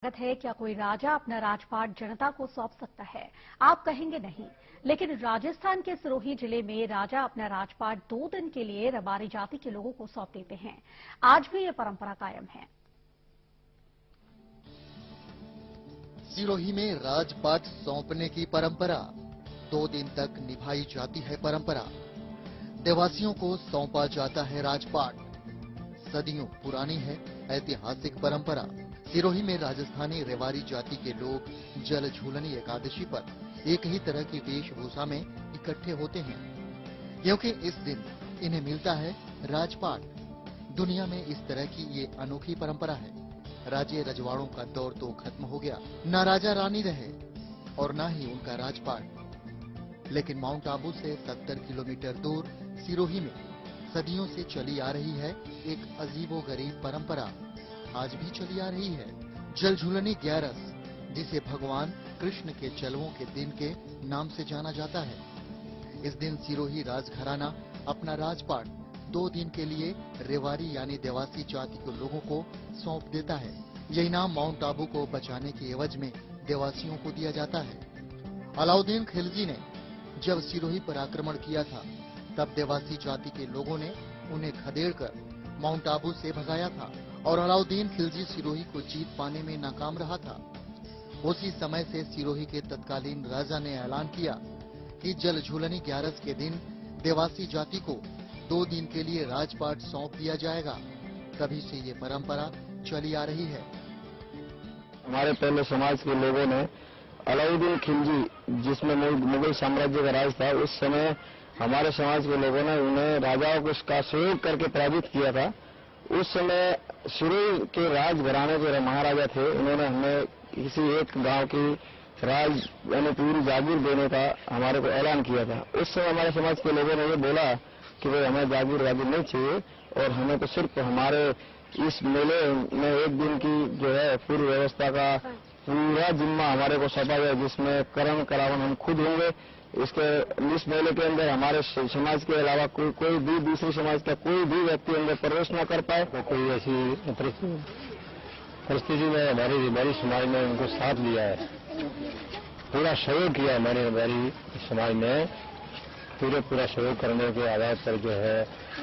है क्या कोई राजा अपना राजपाट जनता को सौंप सकता है? आप कहेंगे नहीं, लेकिन राजस्थान के सिरोही जिले में राजा अपना राजपाट 2 दिन के लिए रबारी जाति के लोगों को सौंप देते हैं। आज भी ये परंपरा कायम है। सिरोही में राजपाट सौंपने की परंपरा 2 दिन तक निभाई जाती है। परंपरा देवासियों को सौंपा जाता है राजपाट। सदियों पुरानी है ऐतिहासिक परंपरा। सिरोही में राजस्थानी रेवारी जाति के लोग जल झूलनी एकादशी पर एक ही तरह की वेशभूषा में इकट्ठे होते हैं, क्योंकि इस दिन इन्हें मिलता है राजपाट। दुनिया में इस तरह की ये अनोखी परंपरा है। राजे रजवाड़ों का दौर तो खत्म हो गया, न राजा रानी रहे और न ही उनका राजपाट। लेकिन माउंट आबू से 70 किलोमीटर दूर सिरोही में सदियों से चली आ रही है एक अजीबोगरीब परंपरा। आज भी चली आ रही है जल झूलनी ग्यारस, जिसे भगवान कृष्ण के जलवों के दिन के नाम से जाना जाता है। इस दिन सिरोही राजघराना अपना राजपाट 2 दिन के लिए रेवारी यानी देवासी जाति के लोगों को सौंप देता है। ये इनाम माउंट आबू को बचाने की एवज में देवासियों को दिया जाता है। अलाउद्दीन खिलजी ने जब सिरोही पर आक्रमण किया था, तब देवासी जाति के लोगों ने उन्हें खदेड़कर माउंट आबू से भगाया था और अलाउद्दीन खिलजी सिरोही को जीत पाने में नाकाम रहा था। उसी समय से सिरोही के तत्कालीन राजा ने ऐलान किया कि जल झूलनी ग्यारस के दिन देवासी जाति को 2 दिन के लिए राजपाट सौंप दिया जाएगा। तभी से ये परंपरा चली आ रही है। हमारे पहले समाज के लोगों ने अलाउद्दीन खिलजी, जिसमें मुगल साम्राज्य का राज था, उस समय हमारे समाज के लोगों ने उन्हें राजाओं को इसका सहयोग करके पराजित किया था। उस समय सिरोही के राजघराने जो महाराजा थे, उन्होंने हमें किसी एक गांव की राज यानी पूरी जागीर देने का हमारे को ऐलान किया था। उस समय हमारे समाज के लोगों ने ये बोला कि भाई हमें जागीर नहीं चाहिए और हमें तो सिर्फ हमारे इस मेले में 1 दिन की जो है पूरी व्यवस्था का पूरा जिम्मा हमारे को सौंपा गया, जिसमें कर्म करावन हम खुद होंगे। इस मेले के अंदर हमारे समाज के अलावा कोई भी दूसरे समाज का कोई भी व्यक्ति अंदर प्रवेश न कर पाए। तो कोई ऐसी परिस्थिति में हमारी समाज ने उनको साथ लिया है, पूरा सहयोग किया। हमारी समाज में पूरा सहयोग करने के आधार पर जो है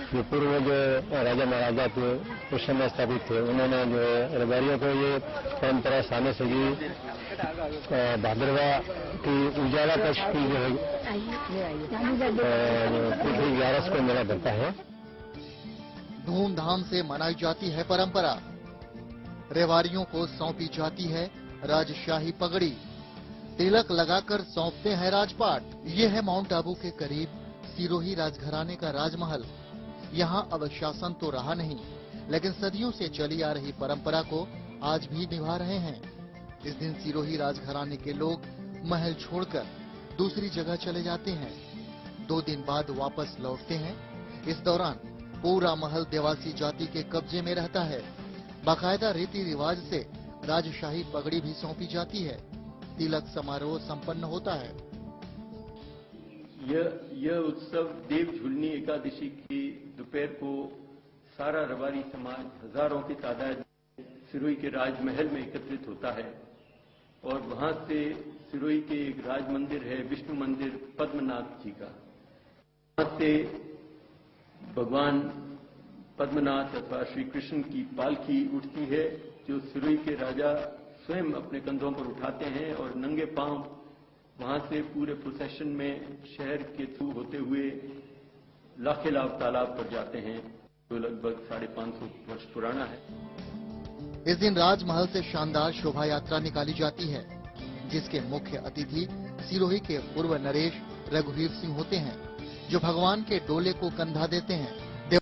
जो पूर्व जो राजा महाराजा थे उस समय स्थापित थे, उन्होंने जो है रेवारियों को ये परंपरा सामने से भाद्रवा की उजाला पक्ष की जो है पृथ्वी ग्यारस को मेला बनता है। धूमधाम से मनाई जाती है परंपरा। रेवारियों को सौंपी जाती है राजशाही पगड़ी। तिलक लगाकर सौंपते हैं राजपाट। ये है माउंट आबू के करीब सिरोही राजघराने का राजमहल। यहाँ अब शासन तो रहा नहीं, लेकिन सदियों से चली आ रही परंपरा को आज भी निभा रहे हैं। इस दिन सिरोही राजघराने के लोग महल छोड़कर दूसरी जगह चले जाते हैं। 2 दिन बाद वापस लौटते हैं। इस दौरान पूरा महल देवासी जाति के कब्जे में रहता है। बाकायदा रीति रिवाज से राजशाही पगड़ी भी सौंपी जाती है। तिलक समारोह संपन्न होता है। यह उत्सव देव झूलनी एकादशी की दोपहर को सारा रबारी समाज हजारों की तादाद में सिरोही के राजमहल में एकत्रित होता है और वहां से सिरोही के एक राज मंदिर है, विष्णु मंदिर पद्मनाथ जी का, वहां से भगवान पद्मनाथ अथवा श्री कृष्ण की पालकी उठती है, जो सिरोही के राजा स्वयं अपने कंधों पर उठाते हैं और नंगे पांव वहां से पूरे प्रोसेशन में शहर के थ्रू होते हुए लाखेलाव तालाब पर जाते हैं, जो लगभग 550 वर्ष पुराना है। इस दिन राजमहल से शानदार शोभा यात्रा निकाली जाती है, जिसके मुख्य अतिथि सिरोही के पूर्व नरेश रघुवीर सिंह होते हैं, जो भगवान के डोले को कंधा देते हैं।